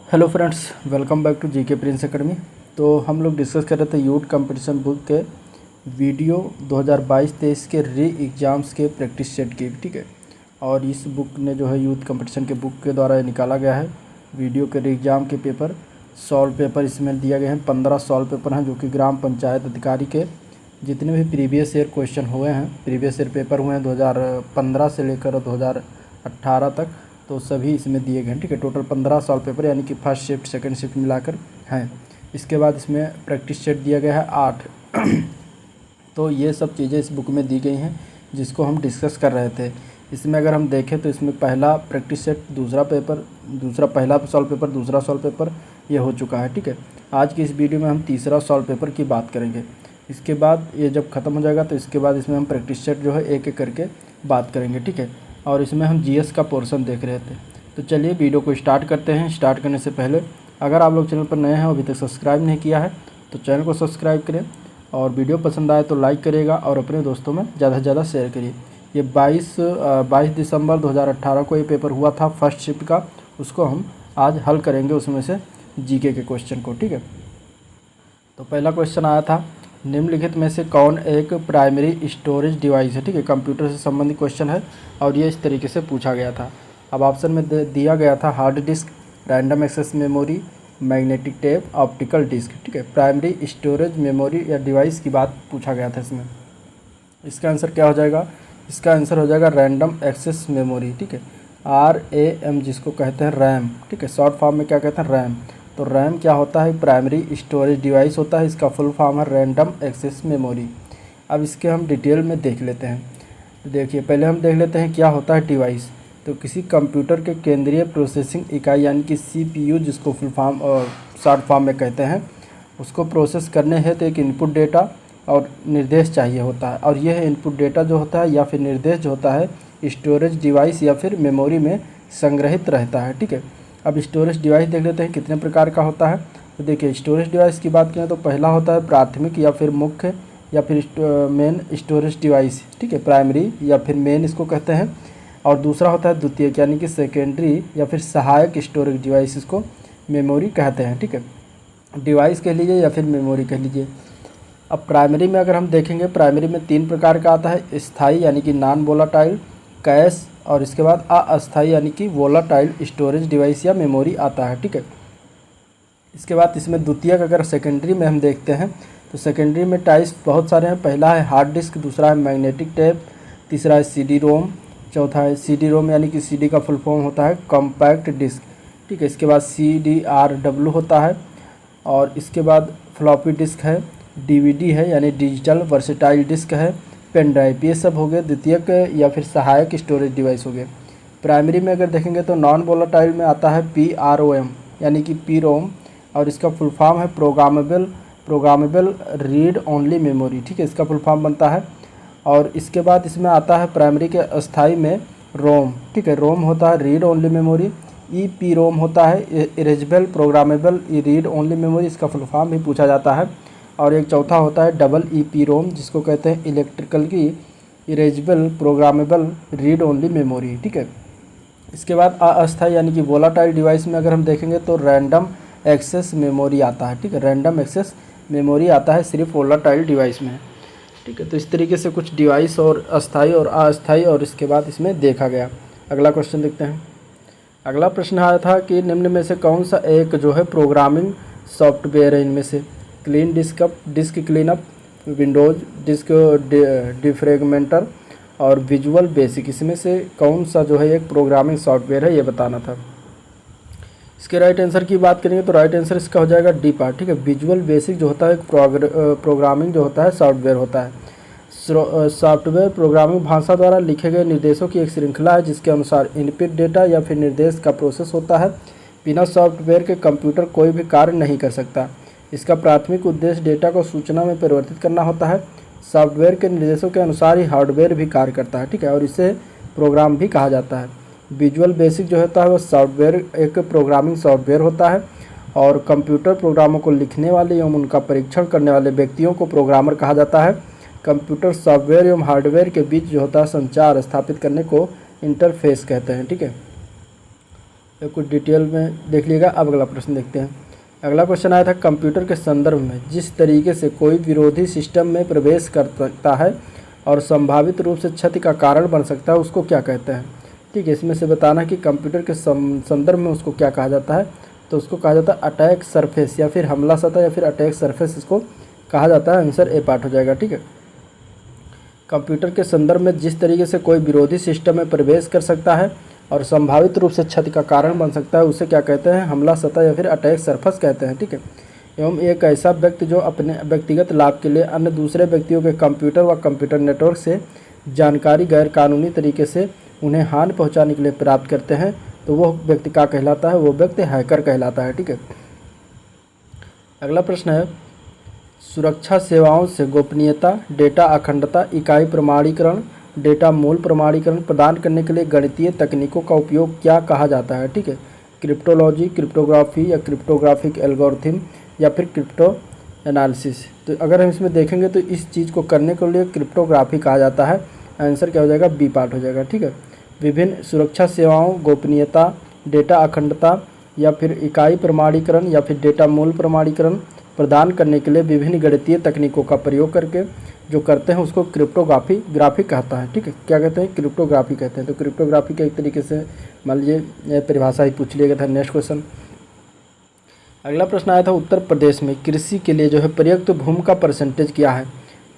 Hello friends, welcome back to GK Prince Academy. तो हम लोग डिस्कस कर रहे थे यूथ कंपटीशन बुक के वीडियो 2022-23 के री एग्ज़ाम्स के प्रैक्टिस सेट की, ठीक है। और इस बुक ने जो है यूथ कंपटीशन के बुक के द्वारा निकाला गया है वीडियो के री एग्ज़ाम के पेपर। सॉल्व पेपर इसमें दिया गए हैं, 15 सॉल्व पेपर हैं जो कि ग्राम पंचायत अधिकारी के जितने भी प्रीवियस ईयर क्वेश्चन हुए हैं, प्रीवियस ईयर पेपर हुए हैं 2015 से लेकर 2018 तक, तो सभी इसमें दिए गए हैं, ठीक है। टोटल 15 सॉल्व पेपर यानी कि फर्स्ट शिफ्ट सेकंड शिफ्ट मिलाकर हैं। इसके बाद इसमें प्रैक्टिस सेट दिया गया है 8। तो ये सब चीज़ें इस बुक में दी गई हैं जिसको हम डिस्कस कर रहे थे। इसमें अगर हम देखें तो इसमें पहला प्रैक्टिस सेट, पहला सॉल्व पेपर, दूसरा सॉल्व पेपर ये हो चुका है, ठीक है। आज की इस वीडियो में हम तीसरा सॉल्व पेपर की बात करेंगे। इसके बाद ये जब ख़त्म हो जाएगा तो इसके बाद इसमें हम प्रैक्टिस सेट जो है एक एक करके बात करेंगे, ठीक है। और इसमें हम जीएस का पोर्शन देख रहे थे। तो चलिए वीडियो को स्टार्ट करते हैं। स्टार्ट करने से पहले अगर आप लोग चैनल पर नए हैं, अभी तक सब्सक्राइब नहीं किया है तो चैनल को सब्सक्राइब करें, और वीडियो पसंद आए तो लाइक करिएगा और अपने दोस्तों में ज़्यादा से ज़्यादा शेयर करिए। ये 22 दिसंबर 2018 को ये पेपर हुआ था फर्स्ट शिफ्ट का, उसको हम आज हल करेंगे, उसमें से जीके के क्वेश्चन को, ठीक है। तो पहला क्वेश्चन आया था, निम्नलिखित में से कौन एक प्राइमरी स्टोरेज डिवाइस है, ठीक है। कंप्यूटर से संबंधित क्वेश्चन है और ये इस तरीके से पूछा गया था। अब ऑप्शन में दिया गया था hard disk, random access memory, magnetic tape, optical disk, ठीक है। प्राइमरी स्टोरेज मेमोरी या डिवाइस की बात पूछा गया था इसमें। इसका आंसर क्या हो जाएगा? इसका आंसर हो जाएगा रैंडम एक्सेस मेमोरी, ठीक है। RAM जिसको कहते हैं रैम, ठीक है। शॉर्ट फॉर्म में क्या कहते हैं? रैम। तो रैम क्या होता है? प्राइमरी स्टोरेज डिवाइस होता है, इसका फुल फॉर्म है रैंडम एक्सेस मेमोरी। अब इसके हम डिटेल में देख लेते हैं। तो देखिए, पहले हम देख लेते हैं क्या होता है डिवाइस। तो किसी कंप्यूटर के केंद्रीय प्रोसेसिंग इकाई यानी कि CPU जिसको फुल फॉर्म और शॉर्ट फॉर्म में कहते हैं, उसको प्रोसेस करने हेतु एक इनपुट डेटा और निर्देश चाहिए होता है। और यह इनपुट डेटा जो होता है या फिर निर्देश जो होता है स्टोरेज डिवाइस या फिर मेमोरी में संग्रहित रहता है, ठीक है। अब स्टोरेज डिवाइस देख लेते हैं कितने प्रकार का होता है। तो देखिए, स्टोरेज डिवाइस की बात करें तो पहला होता है प्राथमिक या फिर मुख्य या फिर मेन स्टोरेज डिवाइस, ठीक है। प्राइमरी या फिर मेन इसको कहते हैं। और दूसरा होता है द्वितीयक यानी कि सेकेंडरी या फिर सहायक स्टोरेज डिवाइस, इसको मेमोरी कहते हैं, ठीक है। डिवाइस कह लीजिए या फिर मेमोरी कह लीजिए। अब प्राइमरी में अगर हम देखेंगे, प्राइमरी में 3 प्रकार का आता है, स्थायी यानी कि नॉन वोलाटाइल, कैश, और इसके बाद अस्थायी यानी कि वोलाटाइल स्टोरेज डिवाइस या मेमोरी आता है, ठीक है। इसके बाद इसमें द्वितीयक अगर सेकेंडरी में हम देखते हैं तो सेकेंडरी में टाइप्स बहुत सारे हैं। पहला है हार्ड डिस्क, दूसरा है मैग्नेटिक टेप, तीसरा है CD-ROM, चौथा है CD-ROM यानी कि CD का फुल फॉर्म होता है कॉम्पैक्ट डिस्क, ठीक है। इसके बाद CDRW होता है, और इसके बाद फ्लॉपी डिस्क है, DVD है यानी डिजिटल वर्सेटाइल डिस्क है, पेन ड्राइव। ये सब हो गए द्वितीयक या फिर सहायक स्टोरेज डिवाइस हो गए। प्राइमरी में अगर देखेंगे तो नॉन वोलाटाइल में आता है PROM यानी कि PROM, और इसका फुल फॉर्म है प्रोग्रामेबल रीड ओनली मेमोरी, ठीक है। इसका फुल फॉर्म बनता है। और इसके बाद इसमें आता है प्राइमरी के अस्थाई में रोम, ठीक है। रोम होता है रीड ओनली मेमोरी। EPROM होता है erasable programmable read only memory, इसका फुल फॉर्म भी पूछा जाता है। और एक चौथा होता है डबल EPROM जिसको कहते हैं इलेक्ट्रिकल की erasable programmable read only memory, ठीक है। इसके बाद अस्थायी यानी कि वोलाटाइल डिवाइस में अगर हम देखेंगे तो रैंडम एक्सेस मेमोरी आता है, ठीक है। रैंडम एक्सेस मेमोरी आता है सिर्फ वोलाटाइल डिवाइस में, ठीक है। तो इस तरीके से कुछ डिवाइस और अस्थायी और अस्थायी और इसके बाद इसमें देखा गया। अगला क्वेश्चन देखते हैं। अगला प्रश्न आया था कि निम्न में से कौन सा एक जो है प्रोग्रामिंग सॉफ्टवेयर है इनमें से? Clean disc cleanup, Windows disc defragmenter और विजुअल बेसिक, इसमें से कौन सा जो है एक प्रोग्रामिंग सॉफ्टवेयर है, ये बताना था। इसके राइट आंसर की बात करेंगे तो राइट आंसर इसका हो जाएगा डी पार्ट, ठीक है। विजुअल बेसिक जो होता है एक प्रोग्रामिंग जो होता है सॉफ्टवेयर होता है। सॉफ्टवेयर प्रोग्रामिंग भाषा द्वारा लिखे गए निर्देशों की एक श्रृंखला है जिसके अनुसार इनपुट डेटा या फिर निर्देश का प्रोसेस होता है। बिना सॉफ्टवेयर के कंप्यूटर कोई भी कार्य नहीं कर सकता। इसका प्राथमिक उद्देश्य डेटा को सूचना में परिवर्तित करना होता है। सॉफ्टवेयर के निर्देशों के अनुसार ही हार्डवेयर भी कार्य करता है, ठीक है, और इसे प्रोग्राम भी कहा जाता है। विजुअल बेसिक जो होता है वो सॉफ्टवेयर एक प्रोग्रामिंग सॉफ्टवेयर होता है, और कंप्यूटर प्रोग्रामों को लिखने वाले एवं उनका परीक्षण करने वाले व्यक्तियों को प्रोग्रामर कहा जाता है। कंप्यूटर सॉफ्टवेयर एवं हार्डवेयर के बीच जो होता है संचार स्थापित करने को इंटरफेस कहते हैं, ठीक है। तो कुछ डिटेल में देख लीजिएगा। अब अगला प्रश्न देखते हैं। अगला क्वेश्चन आया था, कंप्यूटर के संदर्भ में जिस तरीके से कोई विरोधी सिस्टम में प्रवेश कर सकता है और संभावित रूप से क्षति का कारण बन सकता है उसको क्या कहते हैं। ठीक है, इसमें से बताना कि कंप्यूटर के संदर्भ में उसको क्या कहा जाता है। तो उसको कहा जाता है अटैक सरफेस या फिर हमला सतह या फिर अटैक सरफेस इसको कहा जाता है। आंसर ए पार्ट हो जाएगा। ठीक है, कंप्यूटर के संदर्भ में जिस तरीके से कोई विरोधी सिस्टम में प्रवेश कर सकता है और संभावित रूप से क्षति का कारण बन सकता है उसे क्या कहते हैं, हमला सतह या फिर अटैक सरफेस कहते हैं। ठीक है, एवं एक ऐसा व्यक्ति जो अपने व्यक्तिगत लाभ के लिए अन्य दूसरे व्यक्तियों के कंप्यूटर व कंप्यूटर नेटवर्क से जानकारी गैर कानूनी तरीके से उन्हें हानि पहुंचाने के लिए प्राप्त करते हैं, तो वो व्यक्ति क्या कहलाता है, वो व्यक्ति हैकर कहलाता है। ठीक है, अगला प्रश्न है, सुरक्षा सेवाओं से गोपनीयता, डेटा अखंडता, इकाई प्रमाणीकरण, डेटा मूल प्रमाणीकरण प्रदान करने के लिए गणितीय तकनीकों का उपयोग क्या कहा जाता है। ठीक है, क्रिप्टोलॉजी, क्रिप्टोग्राफी या क्रिप्टोग्राफिक एल्गोरिथम या फिर क्रिप्टो एनालिसिस। तो अगर हम इसमें देखेंगे तो इस चीज़ को करने के लिए क्रिप्टोग्राफी कहा जाता है। आंसर क्या हो जाएगा, बी पार्ट हो जाएगा। ठीक है, विभिन्न सुरक्षा सेवाओं, गोपनीयता, डेटा अखंडता या फिर इकाई प्रमाणीकरण या फिर डेटा मूल प्रमाणीकरण प्रदान करने के लिए विभिन्न गणितीय तकनीकों का प्रयोग करके जो करते हैं उसको क्रिप्टोग्राफी कहता है। ठीक है, क्या कहते हैं, क्रिप्टोग्राफी कहते हैं। तो क्रिप्टोग्राफी के एक तरीके से मान लीजिए परिभाषा ही पूछ लिया गया था। नेक्स्ट क्वेश्चन, अगला प्रश्न आया था, उत्तर प्रदेश में कृषि के लिए जो है प्रयुक्त भूमि का परसेंटेज क्या है।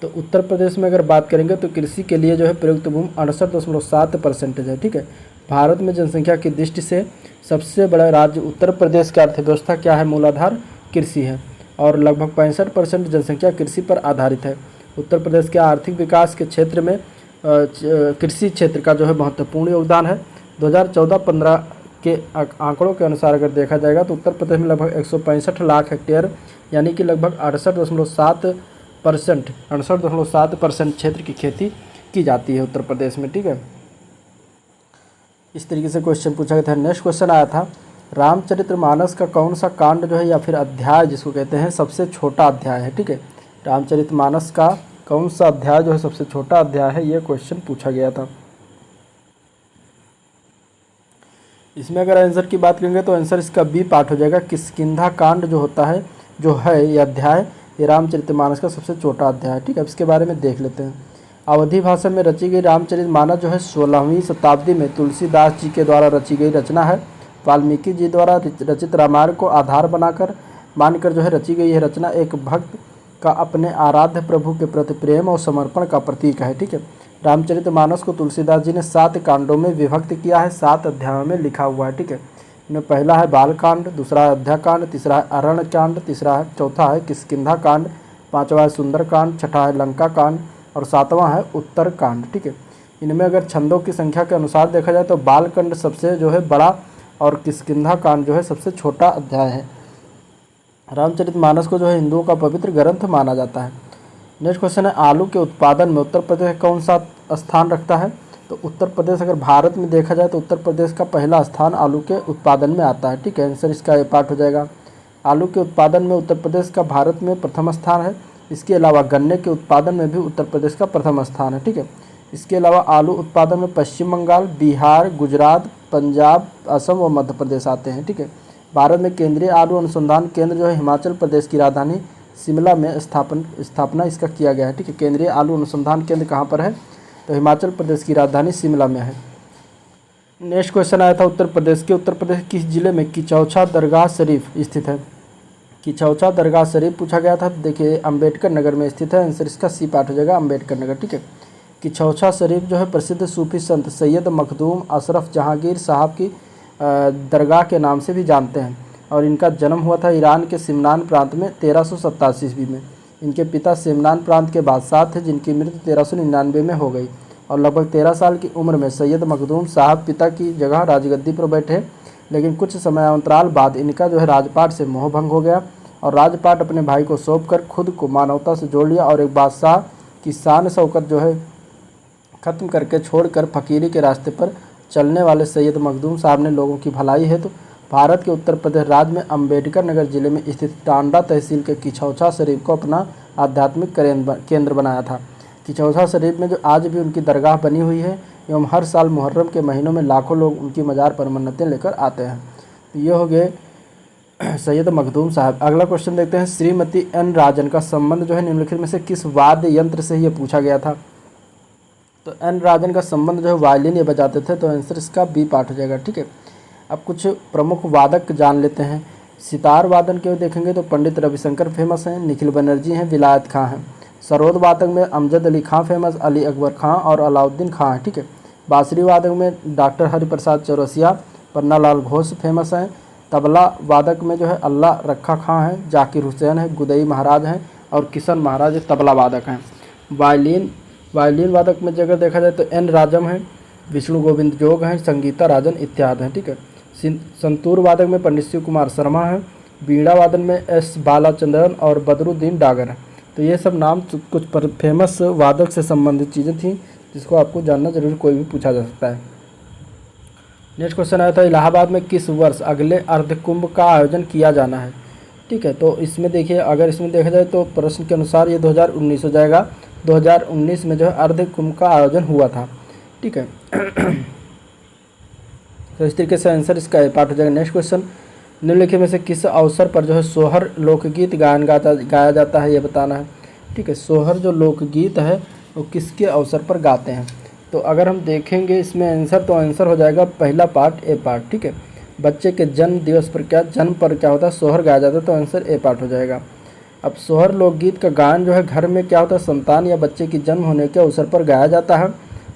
तो उत्तर प्रदेश में अगर बात करेंगे तो कृषि के लिए जो है प्रयुक्त भूमि 68.7% है। ठीक है, भारत में जनसंख्या की दृष्टि से सबसे बड़ा राज्य उत्तर प्रदेश की अर्थव्यवस्था क्या है, मूलाधार कृषि है और लगभग 65% जनसंख्या कृषि पर आधारित है। उत्तर प्रदेश के आर्थिक विकास के क्षेत्र में कृषि क्षेत्र का जो है महत्वपूर्ण योगदान है। 2014-15 के आंकड़ों के अनुसार अगर देखा जाएगा तो उत्तर प्रदेश में लगभग 165 लाख हेक्टेयर यानी कि लगभग 68.7% क्षेत्र की खेती की जाती है उत्तर प्रदेश में। ठीक है, इस तरीके से क्वेश्चन पूछा गया था। नेक्स्ट क्वेश्चन आया था, रामचरितमानस का कौन सा कांड जो है या फिर अध्याय जिसको कहते हैं सबसे छोटा अध्याय है। ठीक है, रामचरितमानस का कौन सा अध्याय जो है सबसे छोटा अध्याय है, ये क्वेश्चन पूछा गया था। इसमें अगर आंसर की बात करेंगे तो आंसर इसका बी पार्ट हो जाएगा। किष्किंधा कांड जो होता है जो है ये अध्याय, ये रामचरितमानस का सबसे छोटा अध्याय है। ठीक है, अब इसके बारे में देख लेते हैं। अवधी भाषा में रची गई रामचरितमानस जो है 16वीं शताब्दी में तुलसीदास जी के द्वारा रची गई रचना है। वाल्मीकि जी द्वारा रचित रामायण को आधार मानकर जो है रची गई यह रचना एक भक्त का अपने आराध्य प्रभु के प्रति प्रेम और समर्पण का प्रतीक है। ठीक है, रामचरितमानस को तुलसीदास जी ने 7 कांडों में विभक्त किया है, 7 अध्यायों में लिखा हुआ है। ठीक है, इनमें पहला है बालकांड, दूसरा है अयोध्याकांड, तीसरा है अरण्यकांड, चौथा है किष्किंधा कांड, 5वां है सुंदरकांड, 6ठा है लंका कांड और 7वां है उत्तरकांड। ठीक है, इनमें अगर छंदों की संख्या के अनुसार देखा जाए तो बालकांड सबसे जो है बड़ा और किष्किंधा कांड जो है सबसे छोटा अध्याय है। रामचरितमानस को जो है हिंदुओं का पवित्र ग्रंथ माना जाता है। नेक्स्ट क्वेश्चन है, आलू के उत्पादन में उत्तर प्रदेश कौन सा स्थान रखता है। तो उत्तर प्रदेश अगर भारत में देखा जाए तो उत्तर प्रदेश का पहला स्थान आलू के उत्पादन में आता है। ठीक है, आंसर इसका ए पार्ट हो जाएगा। आलू के उत्पादन में उत्तर प्रदेश का भारत में प्रथम स्थान है। इसके अलावा गन्ने के उत्पादन में भी उत्तर प्रदेश का प्रथम स्थान है। ठीक है, इसके अलावा आलू उत्पादन में पश्चिम बंगाल, बिहार, गुजरात, पंजाब, असम व मध्य प्रदेश आते हैं। ठीक है, भारत में केंद्रीय आलू अनुसंधान केंद्र जो है हिमाचल प्रदेश की राजधानी शिमला में स्थापना इसका किया गया है। ठीक है, केंद्रीय आलू अनुसंधान केंद्र कहाँ पर है, तो हिमाचल प्रदेश की राजधानी शिमला में है। नेक्स्ट क्वेश्चन आया था, उत्तर प्रदेश किस जिले में किचौछा दरगाह शरीफ स्थित है। किचौछा दरगाह शरीफ पूछा गया था। देखिए अम्बेडकर नगर में स्थित है। आंसर इसका सी पार्ट हो जाएगा, अम्बेडकर नगर। ठीक है, किचौछा शरीफ जो है प्रसिद्ध सूफी संत सैयद मखदूम अशरफ जहांगीर साहब की दरगाह के नाम से भी जानते हैं और इनका जन्म हुआ था ईरान के सिमनान प्रांत में 1387 ईस्वी में। इनके पिता सिमनान प्रांत के बादशाह थे जिनकी मृत्यु 1399 में हो गई और लगभग 13 साल की उम्र में सैयद मखदूम साहब पिता की जगह राजगद्दी पर बैठे, लेकिन कुछ समय अंतराल बाद इनका जो है राजपाट से मोह भंग हो गया और राजपाट अपने भाई को सौंपकर खुद को मानवता से जोड़ लिया और एक बादशाह की शान शौकत जो है ख़त्म करके छोड़कर फकीरी के रास्ते पर चलने वाले सैयद मखदूम साहब ने लोगों की भलाई हेतु भारत के उत्तर प्रदेश राज्य में अम्बेडकर नगर जिले में स्थित टांडा तहसील के किचौछा शरीफ को अपना आध्यात्मिक केंद्र बनाया था। किचौछा शरीफ में जो आज भी उनकी दरगाह बनी हुई है एवं हर साल मुहर्रम के महीनों में लाखों लोग उनकी मज़ार पर मन्नतें लेकर आते हैं। तो ये हो गए सैयद मखदूम साहब। अगला क्वेश्चन देखते हैं, श्रीमती एन राजन का संबंध जो है निम्नलिखित में से किस वाद्य यंत्र से ये पूछा गया था। तो एन राजन का संबंध जो है वायलिन ये बजाते थे, तो आंसर इसका बी पार्ट हो जाएगा। ठीक है, अब कुछ प्रमुख वादक जान लेते हैं। सितार वादन के देखेंगे तो पंडित रविशंकर फेमस हैं, निखिल बनर्जी हैं, विलायत खां हैं। सरोद वादक में अमजद अली खां फेमस, अली अकबर खां और अलाउद्दीन खां हैं। ठीक है, बांसुरी वादक में डॉक्टर हरिप्रसाद चौरसिया, पन्नालाल घोष फेमस हैं। तबला वादक में जो है अल्लाह रखा खां हैं, जाकिर हुसैन है, गुदई महाराज हैं और किशन महाराज तबला वादक हैं। वायलिन वादक में अगर देखा जाए तो एन राजम हैं, विष्णु गोविंद जोग हैं, संगीता राजन इत्यादि हैं। ठीक है, संतूर वादक में पंडित शिव कुमार शर्मा हैं। बीड़ा वादन में एस बालाचंद्रन और बदरुद्दीन डागर हैं। तो ये सब नाम कुछ फेमस वादक से संबंधित चीज़ें थी जिसको आपको जानना जरूर, कोई भी पूछा जा सकता है। नेक्स्ट क्वेश्चन आया था, इलाहाबाद में किस वर्ष अगले अर्धकुंभ का आयोजन किया जाना है। ठीक है, तो इसमें देखिए, अगर इसमें देखा जाए तो प्रश्न के अनुसार ये 2019 हो जाएगा। 2019 में जो है अर्धकुंभ का आयोजन हुआ था। ठीक है तो इस तरीके से आंसर इसका ए पार्ट हो जाएगा। नेक्स्ट क्वेश्चन, निम्नलिखित में से किस अवसर पर जो है सोहर लोकगीत गाया जाता है, ये बताना है। ठीक है, सोहर जो लोकगीत है वो किसके अवसर पर गाते हैं। तो अगर हम देखेंगे इसमें आंसर, तो आंसर हो जाएगा पहला पार्ट ए पार्ट। ठीक है, बच्चे के जन्म दिवस पर जन्म पर क्या होता है, सोहर गाया जाता है, तो आंसर ए पार्ट हो जाएगा। अब सोहर लोकगीत का गायन जो है घर में क्या होता है, संतान या बच्चे की जन्म होने के अवसर पर गाया जाता है।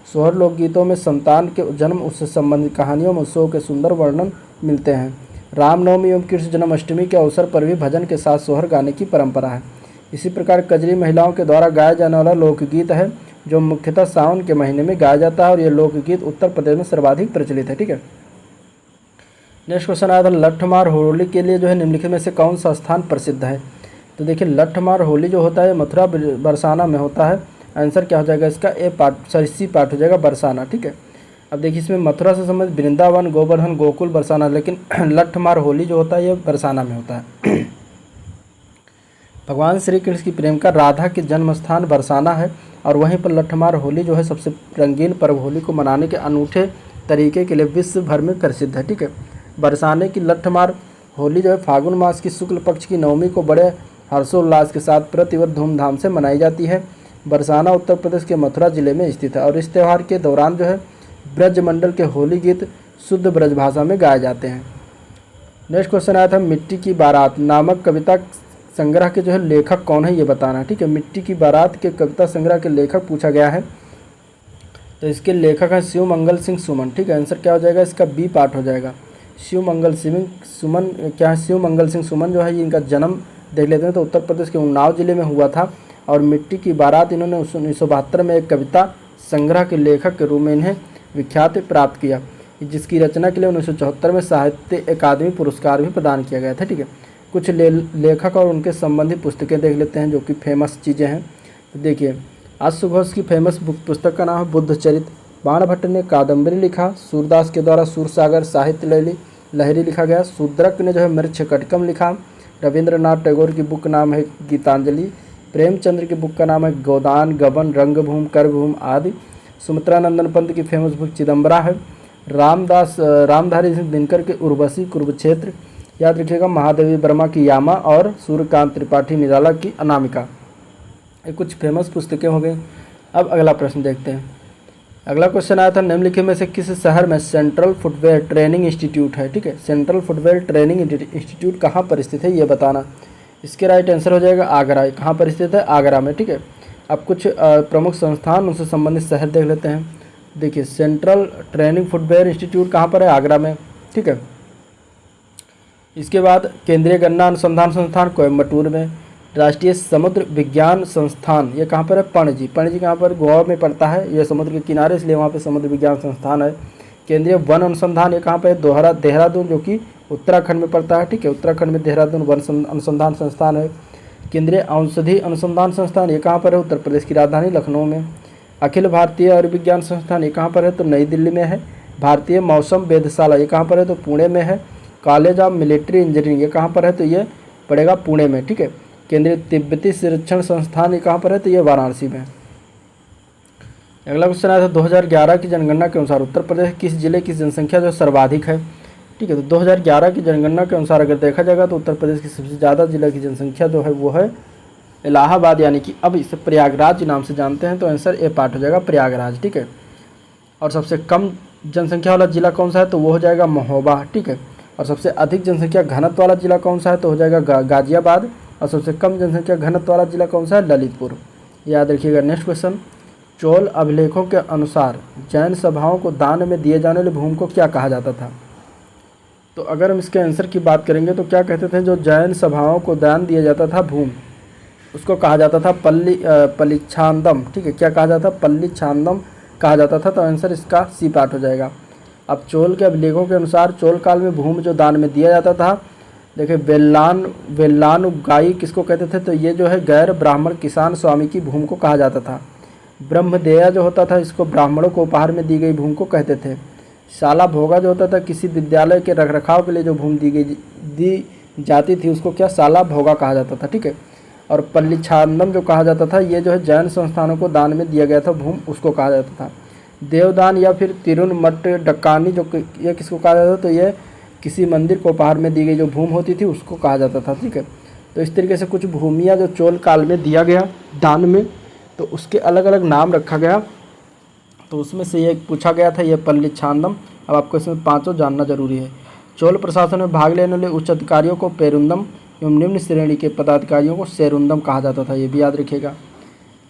सोहर लोकगीतों में संतान के जन्म उससे संबंधित कहानियों में उत्सव के सुंदर वर्णन मिलते हैं। रामनवमी एवं कृष्ण जन्माष्टमी के अवसर पर भी भजन के साथ सोहर गाने की परंपरा है। इसी प्रकार कजरी महिलाओं के द्वारा गाया जाने वाला लोकगीत है जो मुख्यतः सावन के महीने में गाया जाता है और ये लोकगीत उत्तर प्रदेश में सर्वाधिक प्रचलित है। ठीक है, नेक्स्ट क्वेश्चन आया था, लठमार होली के लिए जो है निम्नलिखित में से कौन सा स्थान प्रसिद्ध है। तो देखिए, लठमार होली जो होता है मथुरा बरसाना में होता है। आंसर क्या हो जाएगा इसका, ए पार्ट सी पार्ट हो जाएगा, बरसाना। ठीक है, अब देखिए इसमें मथुरा से संबंधित वृंदावन, गोवर्धन, गोकुल, बरसाना, लेकिन लठमार होली जो होता है ये बरसाना में होता है। भगवान श्री कृष्ण की प्रेमिका राधा के जन्म स्थान बरसाना है और वहीं पर लठमार होली जो है सबसे रंगीन पर्व होली को मनाने के अनूठे तरीके के लिए विश्व भर में प्रसिद्ध है। ठीक है, बरसाने की लठमार होली जो है फागुन मास की शुक्ल पक्ष की नवमी को बड़े हर्षोल्लास के साथ प्रतिवर्ष धूमधाम से मनाई जाती है। बरसाना उत्तर प्रदेश के मथुरा जिले में स्थित है और इस त्यौहार के दौरान जो है ब्रजमंडल के होली गीत शुद्ध ब्रज भाषा में गाए जाते हैं। नेक्स्ट क्वेश्चन आया था, मिट्टी की बारात नामक कविता संग्रह के जो है लेखक कौन है, ये बताना है। ठीक है, मिट्टी की बारात के कविता संग्रह के लेखक पूछा गया है, तो इसके लेखक हैं शिव मंगल सिंह सुमन। ठीक है, आंसर क्या हो जाएगा इसका, बी पार्ट हो जाएगा। शिव मंगल सिंह सुमन क्या है, शिव मंगल सिंह सुमन जो है इनका जन्म देख लेते हैं तो उत्तर प्रदेश के उन्नाव जिले में हुआ था और मिट्टी की बारात इन्होंने 1972 में एक कविता संग्रह के लेखक के रूप में इन्हें विख्याति प्राप्त किया, जिसकी रचना के लिए 1974 में साहित्य अकादमी पुरस्कार भी प्रदान किया गया था। ठीक है, कुछ लेखक और उनके संबंधी पुस्तकें देख लेते हैं जो कि फेमस चीज़ें हैं। तो देखिए, आशु घोष की फेमस पुस्तक का नाम है बुद्धचरित। बाणभट्ट ने कादम्बरी लिखा। सूरदास के द्वारा सूरसागर साहित्य लहरी लिखा गया। शूद्रक ने जो है मृच्छकटिकम लिखा। रविंद्रनाथ टैगोर की बुक का नाम है गीतांजलि। प्रेमचंद्र की बुक का नाम है गोदान, गबन, रंगभूमि, करभूमि आदि। सुमित्रा नंदन पंत की फेमस बुक चिदम्बरा है। रामधारी सिंह दिनकर के उर्वशी कुरुक्षेत्र। याद रखिएगा, महादेवी वर्मा की यामा और सूर्यकांत त्रिपाठी निराला की अनामिका। ये कुछ फेमस पुस्तकें हो गई। अब अगला प्रश्न देखते हैं। अगला क्वेश्चन आया था, निम्नलिखित में से किस शहर में सेंट्रल फुटवेयर ट्रेनिंग इंस्टीट्यूट है। ठीक है, सेंट्रल फुटवेयर ट्रेनिंग इंस्टीट्यूट कहाँ पर स्थित है ये बताना। इसके राइट आंसर हो जाएगा आगरा। कहाँ पर स्थित है, आगरा में। ठीक है, अब कुछ प्रमुख संस्थान उनसे संबंधित शहर देख लेते हैं। देखिए, सेंट्रल ट्रेनिंग फुटवेयर इंस्टीट्यूट कहाँ पर है, आगरा में। ठीक है, इसके बाद केंद्रीय गन्ना अनुसंधान संस्थान कोयम्बटूर में। राष्ट्रीय समुद्र विज्ञान संस्थान ये कहाँ पर है, पणजी। पणजी कहाँ पर, गोवा में पड़ता है। ये समुद्र के किनारे इसलिए वहाँ पे समुद्र विज्ञान संस्थान है। केंद्रीय वन अनुसंधान ये कहाँ पर है, देहरादून, जो कि उत्तराखंड में पड़ता है। ठीक है, उत्तराखंड में देहरादून वन अनुसंधान संस्थान है। केंद्रीय औषधि अनुसंधान संस्थान ये कहाँ पर है, उत्तर प्रदेश की राजधानी लखनऊ में। अखिल भारतीय आयुर्विज्ञान संस्थान ये कहाँ पर है, तो नई दिल्ली में है। भारतीय मौसम वेधशाला ये कहाँ पर है, तो पुणे में है। कॉलेज ऑफ मिलिट्री इंजीनियरिंग ये कहाँ पर है, तो ये पड़ेगा पुणे में। ठीक है, केंद्रीय तिब्बती संरक्षण संस्थान ये कहाँ पर है, तो ये वाराणसी में। अगला क्वेश्चन आया था, 2011 की जनगणना के अनुसार उत्तर प्रदेश किस जिले की जनसंख्या जो सर्वाधिक है। ठीक है। तो 2011 की जनगणना के अनुसार अगर देखा जाएगा तो उत्तर प्रदेश की सबसे ज़्यादा जिला की जनसंख्या जो है वो है इलाहाबाद, यानी कि अब इसे प्रयागराज नाम से जानते हैं। तो आंसर ए पार्ट हो जाएगा प्रयागराज, ठीक है। और सबसे कम जनसंख्या वाला जिला कौन सा है, तो वो हो जाएगा महोबा, ठीक है। और सबसे अधिक जनसंख्या घनत्व वाला जिला कौन सा है, तो हो जाएगा गाजियाबाद। और सबसे कम जनसंख्या घनत्व वाला जिला कौन सा है, ललितपुर। याद रखिएगा। नेक्स्ट क्वेश्चन, चोल अभिलेखों के अनुसार जैन सभाओं को दान में दिए जाने वाले भूमि को क्या कहा जाता था। तो अगर हम इसके आंसर की बात करेंगे तो क्या कहते थे, जो जैन सभाओं को दान दिया जाता था भूमि, उसको कहा जाता था पल्लीच्छांदम, ठीक है। क्या कहा जाता था, पल्लीच्छांदम कहा जाता था। तो आंसर इसका सी पार्ट हो जाएगा। अब चोल के अभिलेखों के अनुसार चोल काल में भूमि जो दान में दिया जाता था, देखिए वेल्लानुगाई किसको कहते थे, तो ये जो है गैर ब्राह्मण किसान स्वामी की भूमि को कहा जाता था। ब्रह्मदेया जो होता था, इसको ब्राह्मणों को उपहार में दी गई भूमि को कहते थे। शाला भोगा जो होता था, किसी विद्यालय के रखरखाव के लिए जो भूमि दी जाती थी उसको क्या शाला भोगा कहा जाता था, ठीक है। और पल्लीच्छांदम जो कहा जाता था, ये जो है जैन संस्थानों को दान में दिया गया था भूमि, उसको कहा जाता था। देवदान या फिर तिरुनमट डक्कानी जो ये किसको कहा जाता था, तो ये किसी मंदिर को उपहार में दी गई जो भूमि होती थी उसको कहा जाता था, ठीक है। तो इस तरीके से कुछ भूमियाँ जो चोल काल में दिया गया दान में, तो उसके अलग अलग नाम रखा गया। तो उसमें से ये पूछा गया था, ये पल्लीच्छांदम। अब आपको इसमें पाँचों जानना जरूरी है। चोल प्रशासन में भाग लेने वाले उच्च अधिकारियों को पेरुंदम एवं निम्न श्रेणी के पदाधिकारियों को सेरुंदम कहा जाता था, ये भी याद रखिएगा।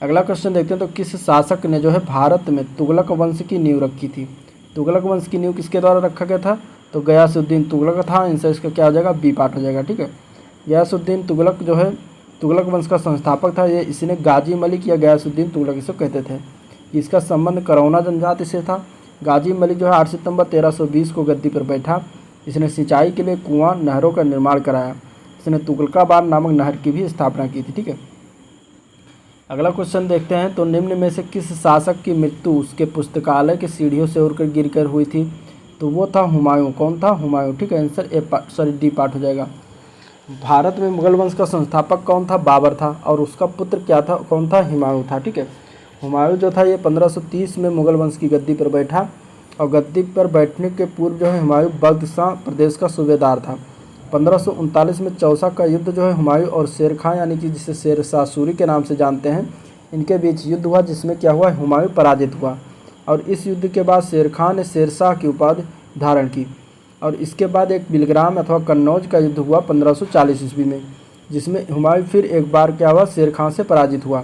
अगला क्वेश्चन देखते हैं, तो किस शासक ने जो है भारत में तुगलक वंश की नींव रखी थी। तुगलक वंश की नींव किसके द्वारा रखा गया था, तो गयासुद्दीन तुगलक था। आंसर इसका क्या हो जाएगा, बी पार्ट हो जाएगा, ठीक है। गयासुद्दीन तुगलक जो है तुगलक वंश का संस्थापक था। ये इसने गाजी मलिक या गयासुद्दीन तुगलक इसे कहते थे। इसका संबंध करौना जनजाति से था। गाजी मलिक जो है 8 सितंबर 1320 को गद्दी पर बैठा। इसने सिंचाई के लिए कुआं नहरों का निर्माण कराया। इसने तुगलकाबाद नामक नहर की भी स्थापना की थी, ठीक है। अगला क्वेश्चन देखते हैं, तो निम्न में से किस शासक की मृत्यु उसके पुस्तकालय के सीढ़ियों से उड़कर गिरकर हुई थी, तो वो था हुमायूं। कौन था, हुमायूं, ठीक है। आंसर डी पार्ट हो जाएगा। भारत में मुगल वंश का संस्थापक कौन था, बाबर था। और उसका पुत्र क्या था, कौन था, हुमायूं था, ठीक है। हुमायूं जो था ये 1530 में मुगल वंश की गद्दी पर बैठा। और गद्दी पर बैठने के पूर्व जो है हुमायूं बगदाद प्रदेश का सूबेदार था। 1539 में चौसा का युद्ध जो है हुमायूं और शेर खां, यानी कि जिसे शेर शाह सूरी के नाम से जानते हैं, इनके बीच युद्ध हुआ, जिसमें क्या हुआ, हुमायूं पराजित हुआ। और इस युद्ध के बाद शेर खां ने शेरशाह की उपाधि धारण की। और इसके बाद एक बिलग्राम अथवा कन्नौज का युद्ध हुआ 1540 ईस्वी में, जिसमें हुमायूं फिर एक बार क्या हुआ, शेर खां से पराजित हुआ।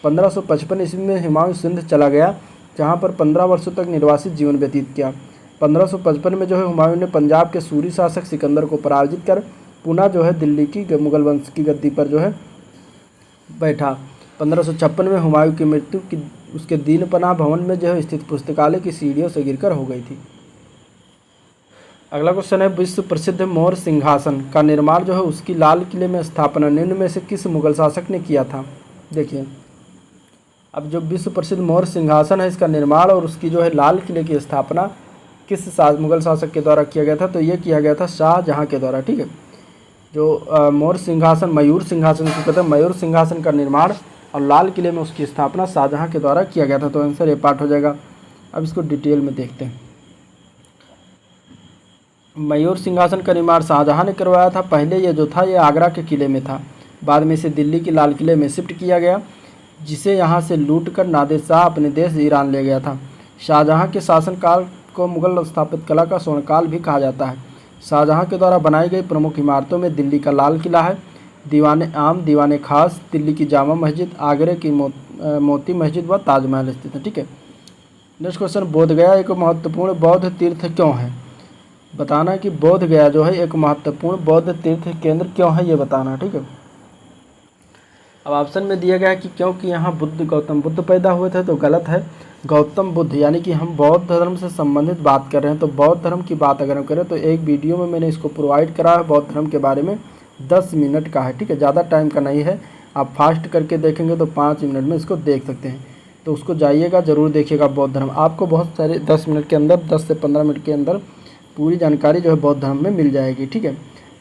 1555 ईस्वी में हुमायूं सिंध चला गया, जहाँ पर 15 वर्षों तक निर्वासित जीवन व्यतीत किया। 1555 में जो है हुमायूं ने पंजाब के सूरी शासक सिकंदर को पराजित कर पुनः जो है दिल्ली की मुगल वंश की गद्दी पर जो है बैठा। 1556 में हुमायूं की मृत्यु की उसके दीनपनाह भवन में जो है स्थित पुस्तकालय की सीढ़ियों से गिरकर हो गई थी। अगला क्वेश्चन है, विश्व प्रसिद्ध मोर सिंहासन का निर्माण जो है उसकी लाल किले में स्थापना निम्न में से किस मुगल शासक ने किया था। देखिए, अब जो विश्व प्रसिद्ध मोर सिंहासन है, इसका निर्माण और उसकी जो है लाल किले की स्थापना किस मुगल शासक के द्वारा किया गया था, तो ये किया गया था शाहजहाँ के द्वारा, ठीक है। जो मोर सिंहासन, मयूर सिंहासन को कहते हैं, मयूर सिंहासन का निर्माण और लाल किले में उसकी स्थापना शाहजहाँ के द्वारा किया गया था। तो आंसर ए पार्ट हो जाएगा। अब इसको डिटेल में देखते हैं। मयूर सिंहासन का निर्माण शाहजहाँ ने करवाया था। पहले ये जो था ये आगरा के किले में था, बाद में इसे दिल्ली के लाल किले में शिफ्ट किया गया, जिसे यहाँ से लूट कर नादिर शाह अपने देश ईरान ले गया था। शाहजहाँ के शासनकाल को मुगल स्थापित कला का स्वर्णकाल भी कहा जाता है। शाहजहाँ के द्वारा बनाई गई प्रमुख इमारतों में दिल्ली का लाल किला है, दीवान आम, दीवान खास, दिल्ली की जामा मस्जिद, आगरे की मोती मस्जिद व ताजमहल स्थित है, ठीक है। नेक्स्ट क्वेश्चन, बोधगया एक महत्वपूर्ण बौद्ध तीर्थ क्यों है। बताना कि बोधगया जो है एक महत्वपूर्ण बौद्ध तीर्थ केंद्र क्यों है, ये बताना, ठीक है। अब ऑप्शन में दिया गया है कि क्योंकि यहाँ गौतम बुद्ध पैदा हुए थे, तो गलत है। गौतम बुद्ध यानी कि हम बौद्ध धर्म से संबंधित बात कर रहे हैं, तो बौद्ध धर्म की बात अगर हम करें तो एक वीडियो में मैंने इसको प्रोवाइड करा है बौद्ध धर्म के बारे में, 10 मिनट का है, ठीक है, ज़्यादा टाइम का नहीं है। आप फास्ट करके देखेंगे तो 5 मिनट में इसको देख सकते हैं, तो उसको जाइएगा, ज़रूर देखिएगा। बौद्ध धर्म आपको बहुत सारे 10 मिनट के अंदर, 10 से 15 मिनट के अंदर पूरी जानकारी जो है बौद्ध धर्म में मिल जाएगी, ठीक है।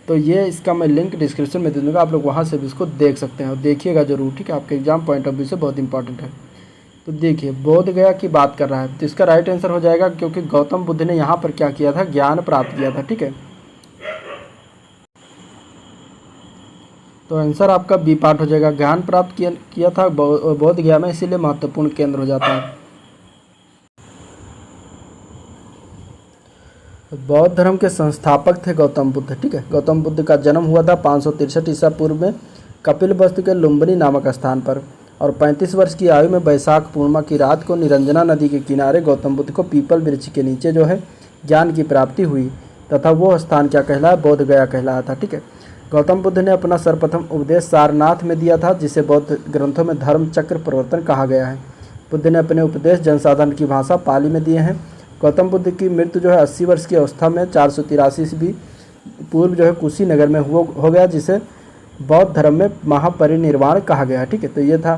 तो ये इसका मैं लिंक डिस्क्रिप्शन में दे दूँगा, आप लोग वहाँ से भी इसको देख सकते हैं और देखिएगा ज़रूर, ठीक है। आपके एग्जाम पॉइंट ऑफ व्यू से बहुत इंपॉर्टेंट है। तो देखिए, बोधगया की बात कर रहा है, तो इसका राइट आंसर हो जाएगा, क्योंकि गौतम बुद्ध ने यहाँ पर क्या किया था, ज्ञान प्राप्त किया था, ठीक है। तो आंसर आपका बी पार्ट हो जाएगा। ज्ञान प्राप्त किया था बोध गया में, इसीलिए महत्वपूर्ण केंद्र हो जाता है। बौद्ध धर्म के संस्थापक थे गौतम बुद्ध। ठीक है, गौतम बुद्ध का जन्म हुआ था 563 ईसा पूर्व में कपिलवस्तु के लुम्बिनी नामक स्थान पर, और 35 वर्ष की आयु में वैशाख पूर्णिमा की रात को निरंजना नदी के किनारे गौतम बुद्ध को पीपल वृक्ष के नीचे जो है ज्ञान की प्राप्ति हुई, तथा वो स्थान क्या कहलाया, बोध गया कहलाया था। ठीक है, गौतम बुद्ध ने अपना सर्वप्रथम उपदेश सारनाथ में दिया था, जिसे बौद्ध ग्रंथों में धर्म चक्र प्रवर्तन कहा गया है। बुद्ध ने अपने उपदेश जनसाधारण की भाषा पाली में दिए हैं। गौतम बुद्ध की मृत्यु जो है 80 वर्ष की अवस्था में 483 ईस्वी पूर्व जो है कुशीनगर में हो गया, जिसे बौद्ध धर्म में महापरिनिर्वाण कहा गया है। ठीक है, तो ये था।